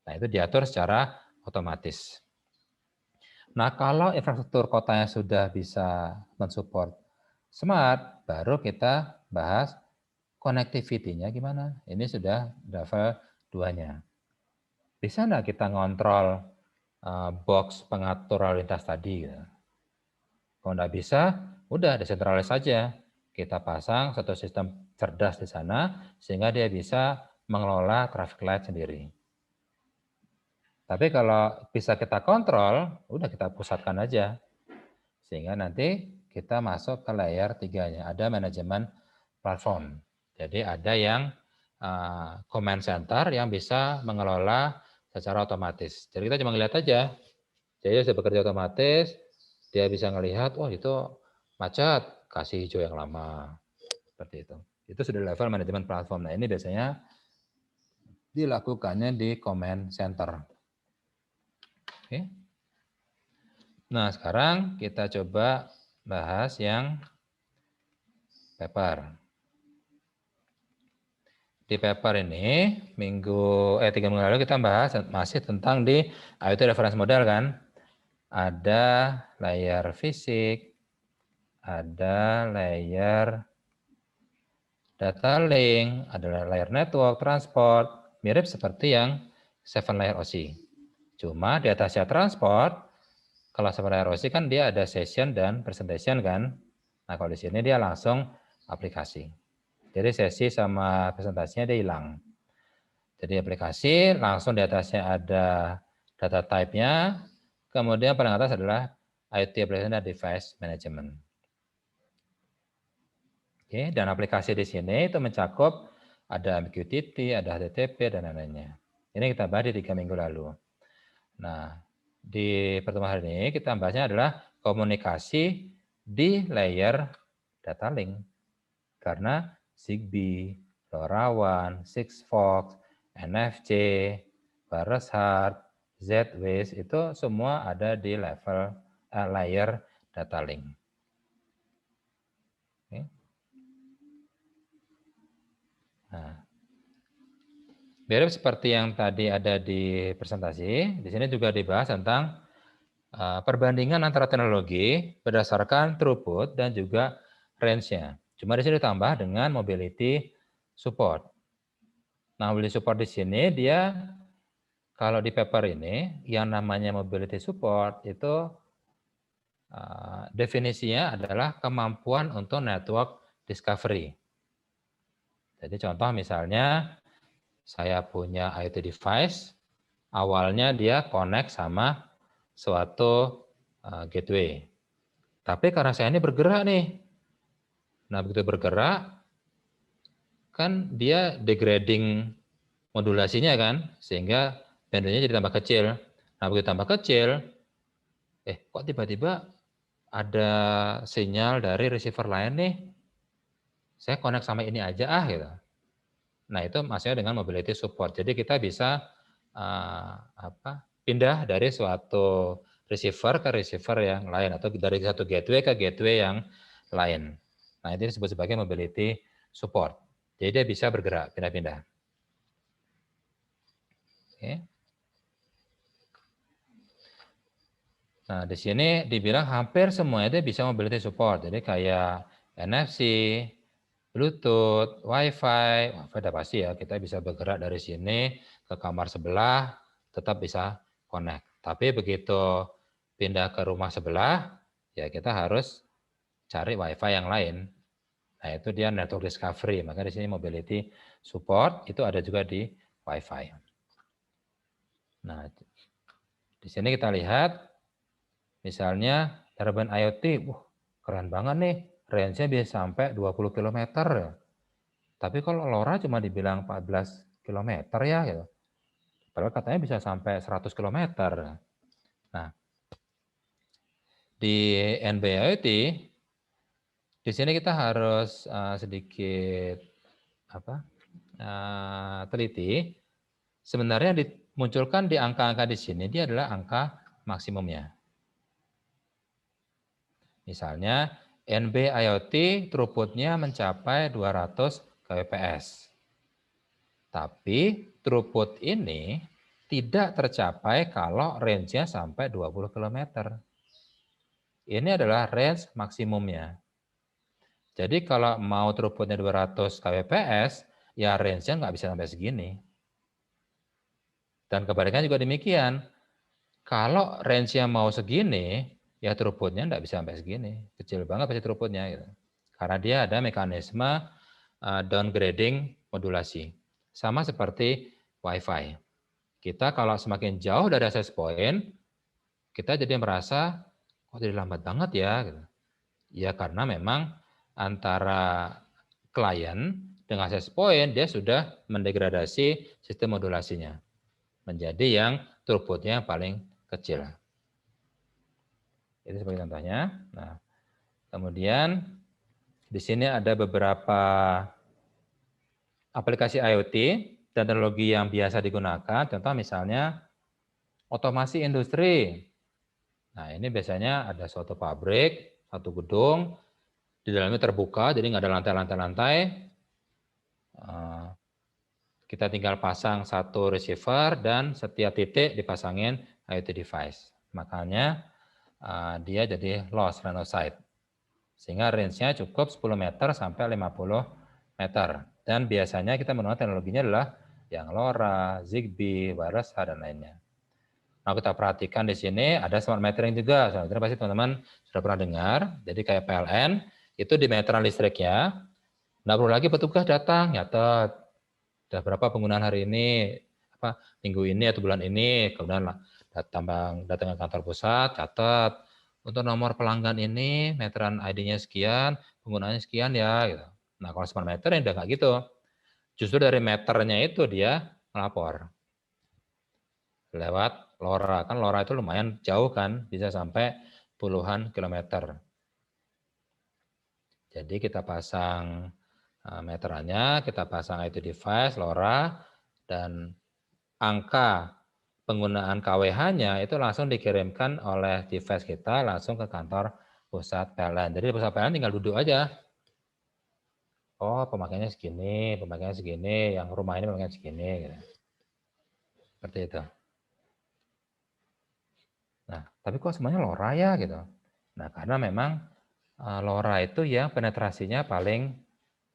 Nah itu diatur secara otomatis. Nah kalau infrastruktur kotanya sudah bisa mensupport smart, baru kita bahas connectivity-nya gimana. Ini sudah level 2-nya. Bisa nggak kita ngontrol box pengatur lalu lintas tadi? Gitu. Kalau nggak bisa, udah desentralis saja. Kita pasang satu sistem cerdas di sana, sehingga dia bisa mengelola traffic light sendiri. Tapi kalau bisa kita kontrol, udah kita pusatkan aja. Sehingga nanti kita masuk ke layer 3-nya. Ada manajemen platform. Jadi ada yang command center yang bisa mengelola secara otomatis. Jadi kita cuma ngelihat aja. Jadi dia bekerja otomatis, dia bisa ngelihat, oh itu macet, kasih hijau yang lama. Seperti itu. Itu sudah level manajemen platform. Nah ini biasanya dilakukannya di command center. Oke. Nah sekarang kita coba bahas yang paper. Di paper ini 3 minggu lalu kita bahas masih tentang di IoT reference model kan. Ada layer fisik, ada layer data link, ada layer network, transport, mirip seperti yang 7 layer OC. Cuma di atasnya transport, kalau 7 layer OC kan dia ada session dan presentation kan. Nah kalau di sini dia langsung aplikasi. Jadi sesi sama presentasinya dia hilang. Jadi aplikasi langsung di atasnya ada data type-nya, kemudian paling atas adalah IoT Application dan Device Management. Oke, dan aplikasi di sini itu mencakup ada MQTT, ada HTTP, dan lain-lainnya. Ini kita bahas di 3 minggu lalu. Nah, di pertemuan hari ini kita bahasnya adalah komunikasi di layer data link. Karena Zigbee, LoRaWAN, Sigfox, NFC, Wireless HART, Z-Wave itu semua ada di level layer data link. Oke. Nah, mirip seperti yang tadi ada di presentasi, di sini juga dibahas tentang perbandingan antara teknologi berdasarkan throughput dan juga range-nya. Cuma di sini ditambah dengan mobility support. Nah, mobility support di sini dia kalau di paper ini yang namanya mobility support itu definisinya adalah kemampuan untuk network discovery. Jadi contoh misalnya saya punya IoT device, awalnya dia connect sama suatu gateway. Tapi karena saya ini bergerak nih, nah begitu bergerak, kan dia degrading modulasinya kan, sehingga bandwidthnya jadi tambah kecil. Nah begitu tambah kecil, kok tiba-tiba ada sinyal dari receiver lain nih, saya connect sama ini aja gitu. Nah itu maksudnya dengan mobility support. Jadi kita bisa pindah dari suatu receiver ke receiver yang lain atau dari satu gateway ke gateway yang lain. Nah itu disebut sebagai mobility support. Jadi dia bisa bergerak, pindah-pindah. Oke. Nah di sini dibilang hampir semua itu bisa mobility support. Jadi kayak NFC, Bluetooth, Wi-Fi udah pasti ya kita bisa bergerak dari sini ke kamar sebelah, tetap bisa connect. Tapi begitu pindah ke rumah sebelah, ya kita harus cari Wi-Fi yang lain. Nah itu dia network discovery, maka di sini mobility support itu ada juga di Wi-Fi. Nah di sini kita lihat, misalnya Narrowband IoT, keren banget nih, range-nya bisa sampai 20 km. Tapi kalau LoRa cuma dibilang 14 km ya, gitu. Padahal katanya bisa sampai 100 km. Nah, di NB IoT, di sini kita harus sedikit teliti. Sebenarnya dimunculkan di angka-angka di sini, dia adalah angka maksimumnya. Misalnya, NB IoT throughput-nya mencapai 200 kbps. Tapi throughput ini tidak tercapai kalau range-nya sampai 20 km. Ini adalah range maksimumnya. Jadi kalau mau throughput-nya 200 kbps, ya range-nya nggak bisa sampai segini. Dan kebalikannya juga demikian. Kalau range-nya mau segini, ya throughput-nya nggak bisa sampai segini. Kecil banget pasti throughput-nya. Gitu. Karena dia ada mekanisme downgrading modulasi. Sama seperti Wi-Fi. Kita kalau semakin jauh dari access point, kita jadi merasa, kok jadi lambat banget ya. Gitu. Ya karena memang antara klien dengan access point, dia sudah mendegradasi sistem modulasinya. Menjadi yang throughput-nya paling kecil. Itu sebagai contohnya. Nah, kemudian di sini ada beberapa aplikasi IoT dan teknologi yang biasa digunakan. Contoh misalnya otomasi industri. Nah, ini biasanya ada suatu pabrik, satu gedung, di dalamnya terbuka, jadi nggak ada lantai-lantai-lantai. Kita tinggal pasang satu receiver dan setiap titik dipasangin IoT device. Makanya dia jadi loss runner site. Sehingga range-nya cukup 10 meter sampai 50 meter. Dan biasanya kita menggunakan teknologinya adalah yang LoRa, Zigbee, Wireless HART, dan lainnya. Nah, kita perhatikan di sini ada smart metering juga. Smart metering pasti teman-teman sudah pernah dengar. Jadi kayak PLN, itu di meteran listriknya. Nggak perlu lagi petugas datang, nyatet. Sudah berapa penggunaan hari ini, minggu ini atau bulan ini, kemudian datang ke kantor pusat, catat. Untuk nomor pelanggan ini, meteran ID-nya sekian, penggunaannya sekian ya. Gitu. Nah, kalau smart metering udah nggak gitu. Justru dari meternya itu dia melapor. Lewat LoRa. Kan LoRa itu lumayan jauh kan, bisa sampai puluhan kilometer. Jadi kita pasang meterannya, kita pasang IoT device, LoRa, dan angka penggunaan KWH-nya itu langsung dikirimkan oleh device kita langsung ke kantor pusat PLN. Jadi pusat PLN tinggal duduk aja. Oh, pemakaiannya segini, yang rumah ini pemakaiannya segini. Gitu. Seperti itu. Nah, tapi kok semuanya LoRa ya gitu. Nah, karena memang LoRa itu yang penetrasinya paling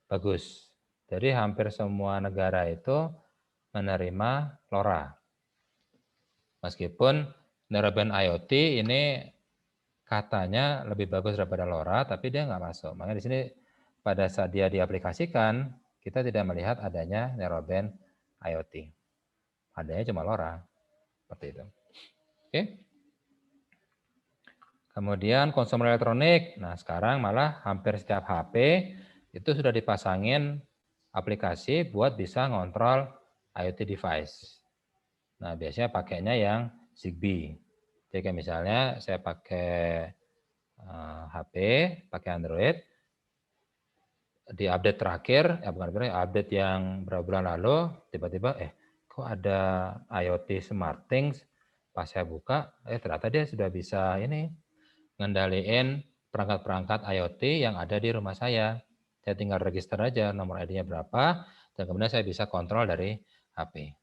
bagus. Jadi hampir semua negara itu menerima LoRa. Meskipun Narrowband IoT ini katanya lebih bagus daripada LoRa, tapi dia nggak masuk. Makanya di sini pada saat dia diaplikasikan, kita tidak melihat adanya Narrowband IoT. Adanya cuma LoRa. Seperti itu. Oke. Kemudian konsumer elektronik. Nah, sekarang malah hampir setiap HP itu sudah dipasangin aplikasi buat bisa ngontrol IoT device. Nah, biasanya pakainya yang Zigbee. Jadi kayak misalnya saya pakai HP, pakai Android, di update terakhir, bukan update yang beberapa bulan lalu, tiba-tiba kok ada IoT SmartThings, pas saya buka, ternyata dia sudah bisa ini ngendaliin perangkat-perangkat IoT yang ada di rumah saya. Saya tinggal register aja nomor ID-nya berapa, dan kemudian saya bisa kontrol dari HP.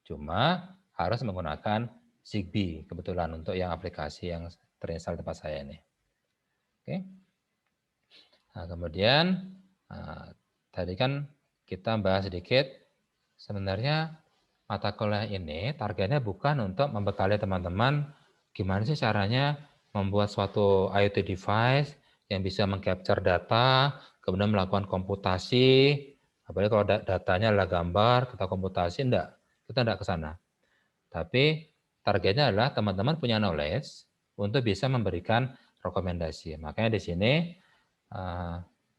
Cuma harus menggunakan Zigbee kebetulan untuk yang aplikasi yang terinstall tempat saya ini. Oke. Nah, kemudian tadi kan kita bahas sedikit sebenarnya mata kuliah ini targetnya bukan untuk membekali teman-teman gimana sih caranya membuat suatu IoT device yang bisa mengcapture data, kemudian melakukan komputasi, apalagi kalau datanya adalah gambar, kita komputasi, kita enggak ke sana. Tapi targetnya adalah teman-teman punya knowledge untuk bisa memberikan rekomendasi. Makanya di sini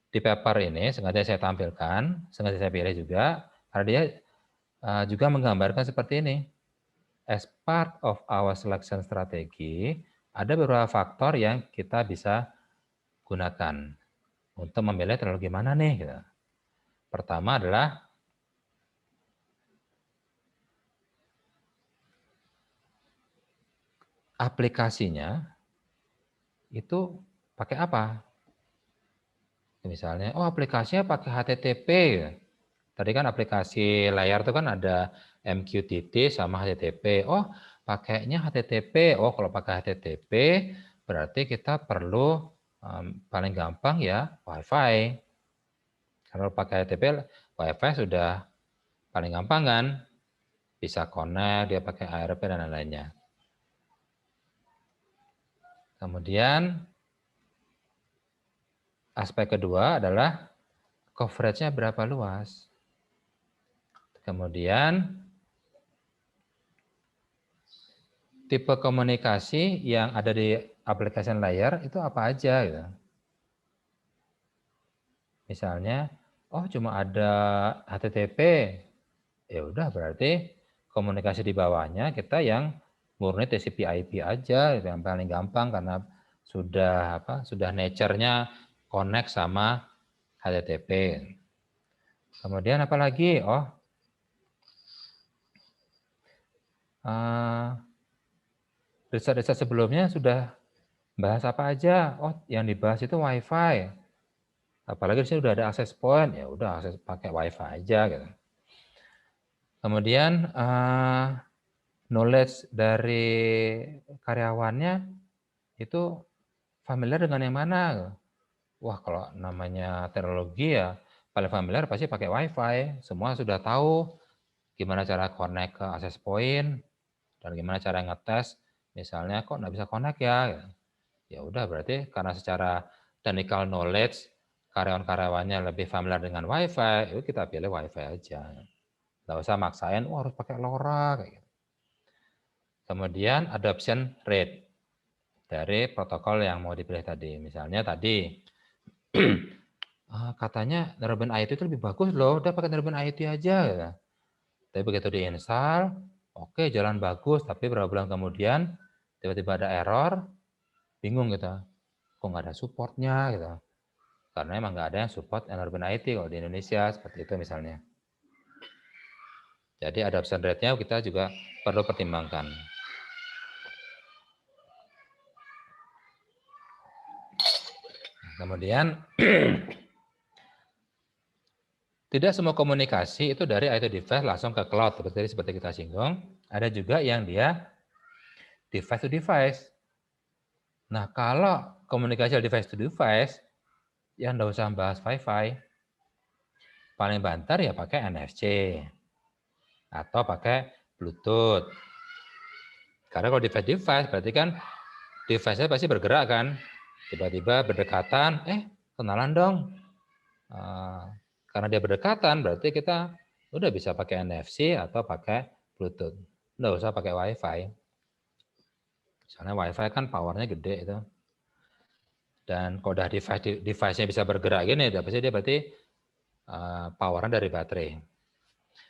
di paper ini sengaja saya tampilkan, sengaja saya pilih juga, karena dia juga menggambarkan seperti ini. As part of our selection strategy, ada beberapa faktor yang kita bisa gunakan untuk memilih teknologi mana nih. Gitu. Pertama adalah aplikasinya itu pakai apa? Misalnya, aplikasinya pakai HTTP. Tadi kan aplikasi layar itu kan ada MQTT sama HTTP. Oh, pakainya HTTP. Oh, kalau pakai HTTP berarti kita perlu paling gampang ya WiFi. Kalau pakai HTTP, WiFi sudah paling gampang kan. Bisa connect, dia pakai ARP dan lain-lainnya. Kemudian aspek kedua adalah coverage-nya berapa luas. Kemudian tipe komunikasi yang ada di aplikasi layar itu apa aja gitu. Misalnya, cuma ada HTTP, ya udah berarti komunikasi di bawahnya kita yang murni TCP/IP aja, yang paling gampang karena sudah nature-nya connect sama HTTP. Kemudian apa lagi? Riset-riset sebelumnya sudah bahas apa aja? Yang dibahas itu WiFi. Apalagi di sini udah ada access point, ya udah akses pakai WiFi aja gitu. Kemudian knowledge dari karyawannya itu familiar dengan yang mana? Wah, kalau namanya teknologi ya paling familiar pasti pakai WiFi. Semua sudah tahu gimana cara connect ke access point dan gimana cara ngetes. Misalnya kok nggak bisa connect ya? Ya udah berarti karena secara technical knowledge karyawan-karyawannya lebih familiar dengan WiFi, itu kita pilih WiFi aja. Nggak usah maksain, harus pakai LoRa kayak gitu. Kemudian adoption rate dari protokol yang mau dipilih tadi. Misalnya tadi katanya Narrowband IoT itu lebih bagus loh, udah pakai Narrowband IoT aja. Ya. Tapi begitu diinstal, oke jalan bagus, tapi beberapa bulan kemudian tiba-tiba ada error, bingung gitu. Kok nggak ada supportnya gitu. Karena emang nggak ada yang support Urban IT kalau di Indonesia, seperti itu misalnya. Jadi adoption rate-nya kita juga perlu pertimbangkan. Kemudian, tidak semua komunikasi itu dari IT device langsung ke cloud, seperti kita singgung. Ada juga yang dia device to device. Nah, kalau komunikasi device to device, ya nggak usah bahas Wi-Fi. Paling banter ya pakai NFC atau pakai Bluetooth. Karena kalau device berarti kan device-nya pasti bergerak kan. Tiba-tiba berdekatan, kenalan dong. Karena dia berdekatan berarti kita udah bisa pakai NFC atau pakai Bluetooth. Nggak usah pakai Wi-Fi. Soalnya Wi-Fi kan powernya gede itu. Dan kalau udah device-nya bisa bergerak gini, dia berarti powernya dari baterai.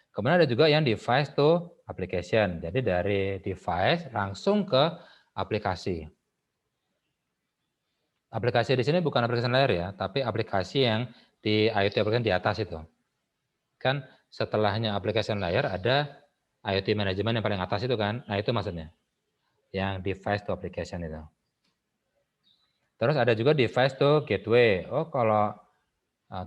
Kemudian ada juga yang device to application. Jadi dari device langsung ke aplikasi. Aplikasi di sini bukan aplikasi layer ya, tapi aplikasi yang di IoT application di atas itu. Kan setelahnya application layer ada IoT management yang paling atas itu kan. Nah itu maksudnya. Yang device to application itu. Terus ada juga device to gateway. Oh kalau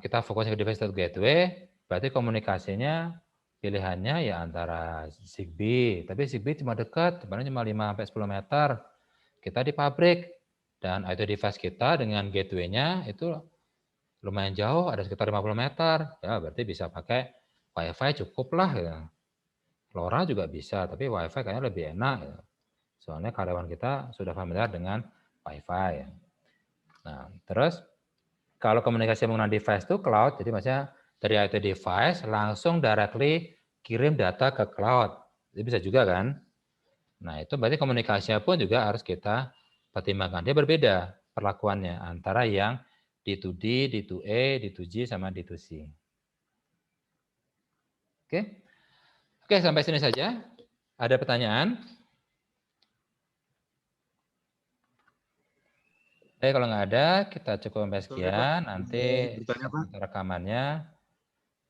kita fokusnya ke device to gateway, berarti komunikasinya pilihannya ya antara Zigbee. Tapi Zigbee cuma dekat, sebenarnya cuma 5-10 meter. Kita di pabrik. Dan IoT device kita dengan gateway-nya itu lumayan jauh, ada sekitar 50 meter. Ya berarti bisa pakai Wi-Fi cukup lah. Ya. LoRa juga bisa, tapi Wi-Fi kayaknya lebih enak. Ya. Soalnya karyawan kita sudah familiar dengan Wi-Fi. Ya. Nah, terus kalau komunikasi menggunakan device itu cloud, jadi maksudnya dari IoT device langsung directly kirim data ke cloud. Jadi bisa juga kan? Nah, itu berarti komunikasinya pun juga harus kita pertimbangkan. Dia berbeda perlakuannya antara yang D2D, D2A, D2G, sama D2C. Oke? Oke, sampai sini saja. Ada pertanyaan? Oke, kalau nggak ada, kita cukup sampai sekian. Nanti rekamannya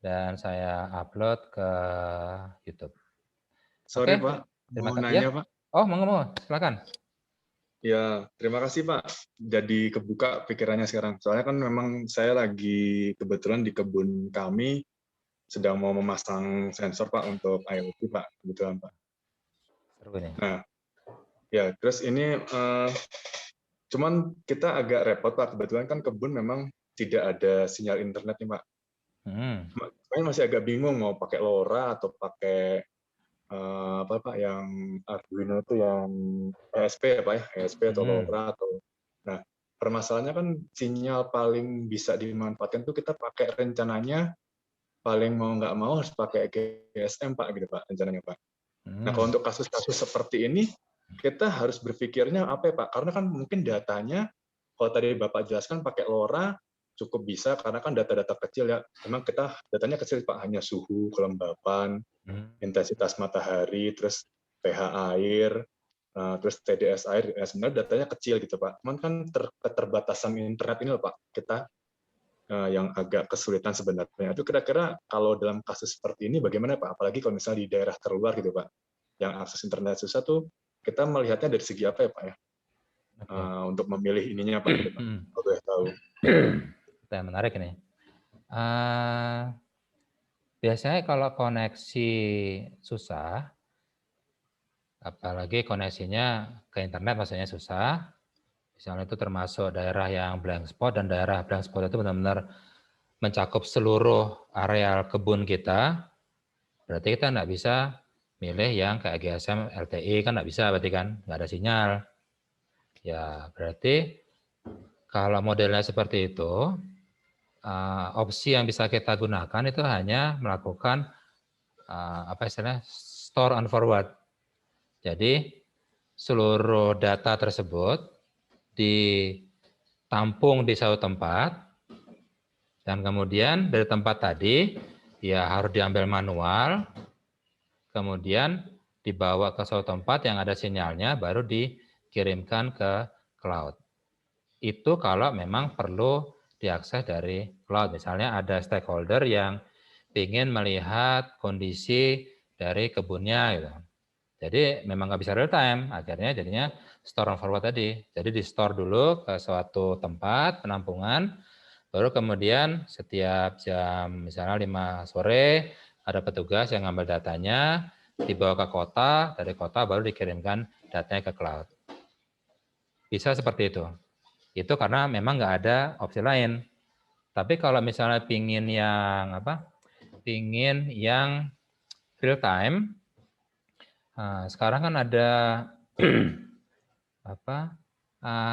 dan saya upload ke YouTube. Sorry Oke, Pak, terima mau kasih. nanya Ya. Pak. Oh, mau, silakan. Ya, terima kasih Pak. Jadi kebuka pikirannya sekarang. Soalnya kan memang saya lagi kebetulan di kebun kami sedang mau memasang sensor Pak untuk IoT Pak, kebetulan Pak. Seru nih. Nah, ya terus ini cuman kita agak repot Pak. Kebetulan kan kebun memang tidak ada sinyal internet nih Pak. Saya masih agak bingung mau pakai LoRa atau pakai apa Pak yang Arduino itu yang ESP ya Pak ya, ESP atau LoRa atau nah permasalahannya kan sinyal paling bisa dimanfaatkan itu kita pakai rencananya paling mau nggak mau harus pakai GSM Pak gitu Pak rencananya Pak. Nah kalau untuk kasus-kasus seperti ini kita harus berpikirnya apa ya Pak? Karena kan mungkin datanya kalau tadi Bapak jelaskan pakai LoRa cukup bisa karena kan data-data kecil ya. Memang kita datanya kecil Pak, hanya suhu, kelembapan, intensitas matahari, terus pH air, terus TDS air. Ya, sebenarnya datanya kecil gitu Pak. Cuman kan keterbatasan internet ini loh Pak, kita yang agak kesulitan sebenarnya. Itu kira-kira kalau dalam kasus seperti ini bagaimana Pak? Apalagi kalau misalnya di daerah terluar gitu Pak, yang akses internet susah tuh, kita melihatnya dari segi apa ya Pak ya? Untuk memilih ininya Pak, gitu Pak. Kalau boleh tahu. Itu yang menarik ini. Biasanya kalau koneksi susah, apalagi koneksinya ke internet maksudnya susah, misalnya itu termasuk daerah yang blank spot, dan daerah blank spot itu benar-benar mencakup seluruh areal kebun kita, berarti kita nggak bisa milih yang kayak GSM, LTE, kan nggak bisa berarti kan, nggak ada sinyal. Ya berarti kalau modelnya seperti itu, opsi yang bisa kita gunakan itu hanya melakukan apa istilahnya store and forward. Jadi seluruh data tersebut ditampung di satu tempat dan kemudian dari tempat tadi ya harus diambil manual, kemudian dibawa ke suatu tempat yang ada sinyalnya baru dikirimkan ke cloud. Itu kalau memang perlu diakses dari cloud. Misalnya ada stakeholder yang ingin melihat kondisi dari kebunnya gitu. Jadi memang nggak bisa real time, akhirnya jadinya store and forward tadi. Jadi di store dulu ke suatu tempat penampungan, baru kemudian setiap jam misalnya 5 sore ada petugas yang ngambil datanya, dibawa ke kota, dari kota baru dikirimkan datanya ke cloud. Bisa seperti itu. Itu karena memang nggak ada opsi lain. Tapi kalau misalnya pingin yang pingin yang real time, sekarang kan ada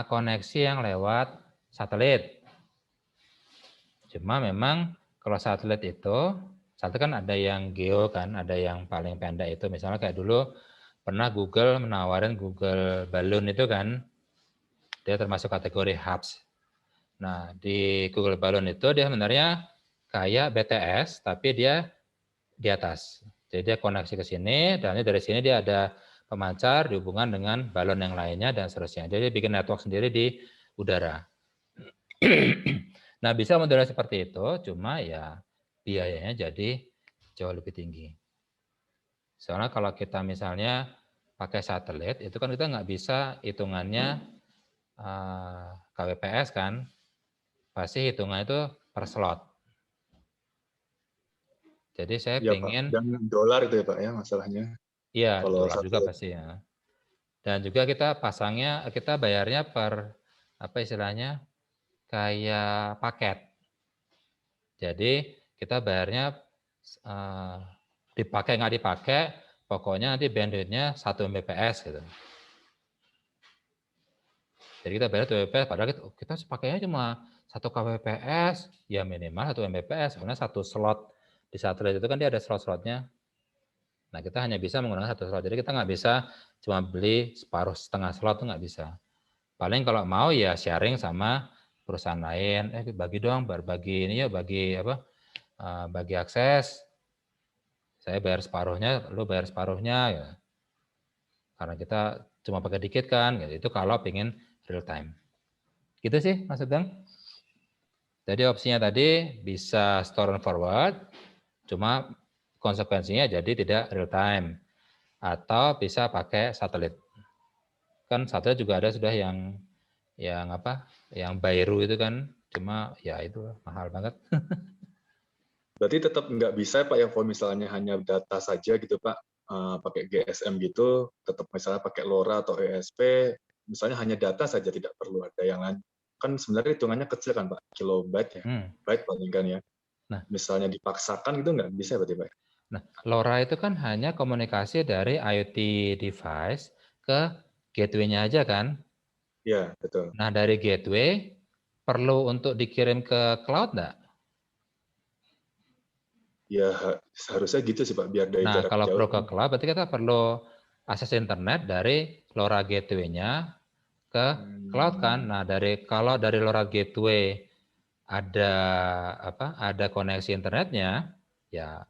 koneksi yang lewat satelit. Cuma memang kalau satelit itu, satelit kan ada yang geo kan, ada yang paling pendek itu. Misalnya kayak dulu pernah Google menawarin Google Balloon itu kan, dia termasuk kategori hubs. Nah, di Google Balloon itu dia sebenarnya kayak BTS, tapi dia di atas. Jadi dia koneksi ke sini, dan dari sini dia ada pemancar dihubungkan dengan balon yang lainnya, dan seterusnya. Jadi dia bikin network sendiri di udara. Nah, bisa modelnya seperti itu, cuma ya biayanya jadi jauh lebih tinggi. Soalnya kalau kita misalnya pakai satelit, itu kan kita nggak bisa hitungannya kWPS kan, pasti hitungannya itu per slot. Jadi saya Ya pengen... Pak, dan dolar itu ya Pak ya masalahnya. Iya, Kalau dolar juga pasti ya. Dan juga kita pasangnya, kita bayarnya per, apa istilahnya, kayak paket. Jadi kita bayarnya dipakai nggak dipakai, pokoknya nanti bandwidth-nya 1 Mbps gitu. Jadi kita bayar 1 Mbps, padahal kita pakainya cuma 1 kbps, ya minimal 1 Mbps, karena satu slot di satelit itu kan dia ada slot-slotnya. Nah, kita hanya bisa menggunakan satu slot. Jadi kita nggak bisa cuma beli separuh setengah slot, itu nggak bisa. Paling kalau mau ya sharing sama perusahaan lain, bagi dong, berbagi ini ya, bagi akses. Saya bayar separuhnya, lu bayar separuhnya ya. Karena kita cuma pakai dikit kan, gitu. Itu kalau pengen real time. Gitu sih Mas Sugeng. Jadi opsinya tadi bisa store and forward, cuma konsekuensinya jadi tidak real time. Atau bisa pakai satelit. Kan satelit juga ada sudah yang Bairu itu kan, cuma ya itu mahal banget. Berarti tetap nggak bisa Pak ya kalau misalnya hanya data saja gitu Pak, pakai GSM gitu, tetap misalnya pakai LoRa atau ESP, misalnya hanya data saja tidak perlu ada yang lain. Kan sebenarnya hitungannya kecil kan Pak, kilobyte ya, byte paling kan ya. Nah, misalnya dipaksakan gitu nggak bisa berarti Pak? Nah, LoRa itu kan hanya komunikasi dari IoT device ke gateway-nya aja kan. Iya, betul. Nah, dari gateway perlu untuk dikirim ke cloud nggak? Ya seharusnya gitu sih Pak, biar dari Nah, jarak kalau jauh. perlu ke cloud berarti kita perlu akses internet dari LoRa gateway-nya ke cloud kan. Nah, kalau dari LoRa gateway ada ada koneksi internetnya, ya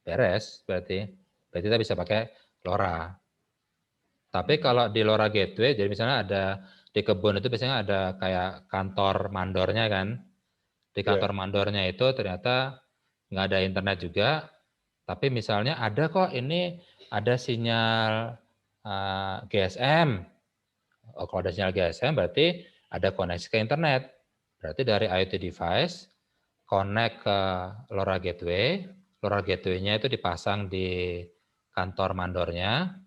beres berarti. Berarti kita bisa pakai LoRa. Tapi kalau di LoRa Gateway, jadi misalnya ada di kebun itu biasanya ada kayak kantor mandornya kan. Di kantor mandornya itu ternyata nggak ada internet juga, tapi misalnya ada kok ini ada sinyal GSM. Oh, kalau ada sinyal GSM berarti ada koneksi ke internet. Berarti dari IoT device connect ke LoRa Gateway, LoRa Gateway-nya itu dipasang di kantor mandornya.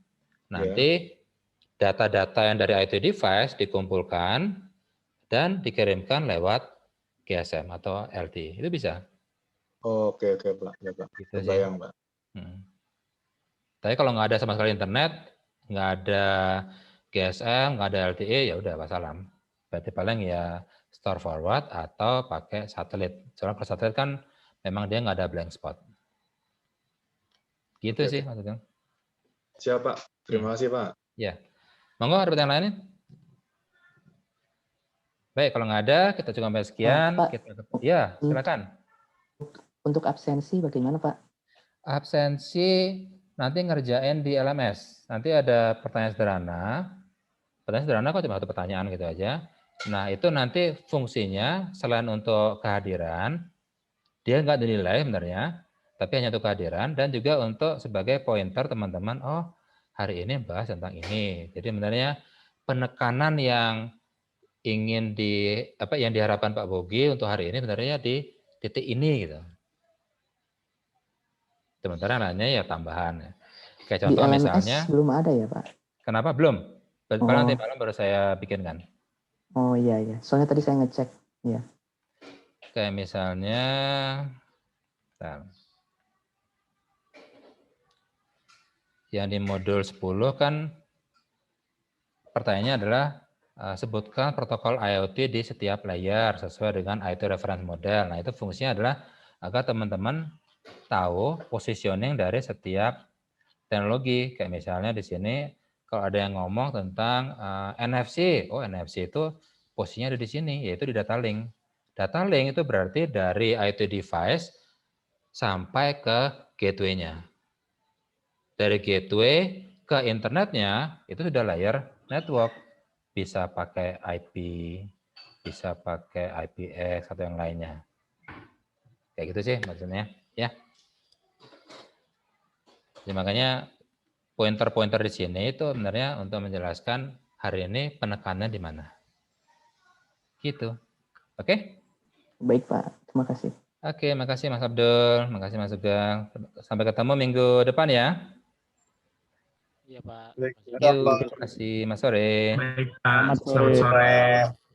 Nanti data-data yang dari IoT device dikumpulkan dan dikirimkan lewat GSM atau LTE. Itu bisa. Oke Pak, ya Pak. Gitu sih. Kebayang Pak. Tapi kalau nggak ada sama sekali internet, nggak ada GSM, nggak ada LTE, ya udah wassalam. Berarti paling ya store forward atau pakai satelit. Soalnya kalau satelit kan memang dia nggak ada blank spot. Gitu sih maksudnya. Siap Pak, terima kasih Pak. Ya, monggo ada pertanyaan lain? Baik, kalau nggak ada, kita cukup sampai sekian. Pak, ya, silakan. Untuk absensi bagaimana Pak? Absensi nanti ngerjain di LMS. Nanti ada pertanyaan sederhana. Pertanyaan sederhana kok cuma satu pertanyaan gitu aja. Nah, itu nanti fungsinya selain untuk kehadiran, dia nggak dinilai sebenarnya, tapi hanya untuk kehadiran dan juga untuk sebagai pointer teman-teman, oh hari ini bahas tentang ini. Jadi sebenarnya penekanan yang ingin yang diharapkan Pak Bogi untuk hari ini sebenarnya di titik ini gitu. Sementara lainnya ya tambahan. Kayak contoh Di LMS misalnya, belum ada ya, Pak? kenapa belum? Oh. Nanti malam baru saya bikinkan. Oh iya ya. Soalnya tadi saya ngecek. Ya. Kayak misalnya, yang di modul 10 kan pertanyaannya adalah sebutkan protokol IoT di setiap layar sesuai dengan IoT reference model. Nah, itu fungsinya adalah agar teman-teman tahu positioning dari setiap teknologi. Kayak misalnya di sini kalau ada yang ngomong tentang NFC, oh NFC itu posisinya ada di sini, yaitu di data link. Data link itu berarti dari IoT device sampai ke gateway-nya. Dari gateway ke internetnya itu sudah layer network. Bisa pakai IP, bisa pakai IPX atau yang lainnya. Kayak gitu sih maksudnya, ya. Jadi makanya pointer-pointer di sini itu sebenarnya untuk menjelaskan hari ini penekanannya di mana. Gitu. Oke? Baik, Pak. Terima kasih. Oke, makasih Mas Abdul, makasih Mas Sugeng. Sampai ketemu minggu depan ya. Iya, Pak. Baik, Terima kasih, Mas Sore. Baik, Pak. Selamat sore.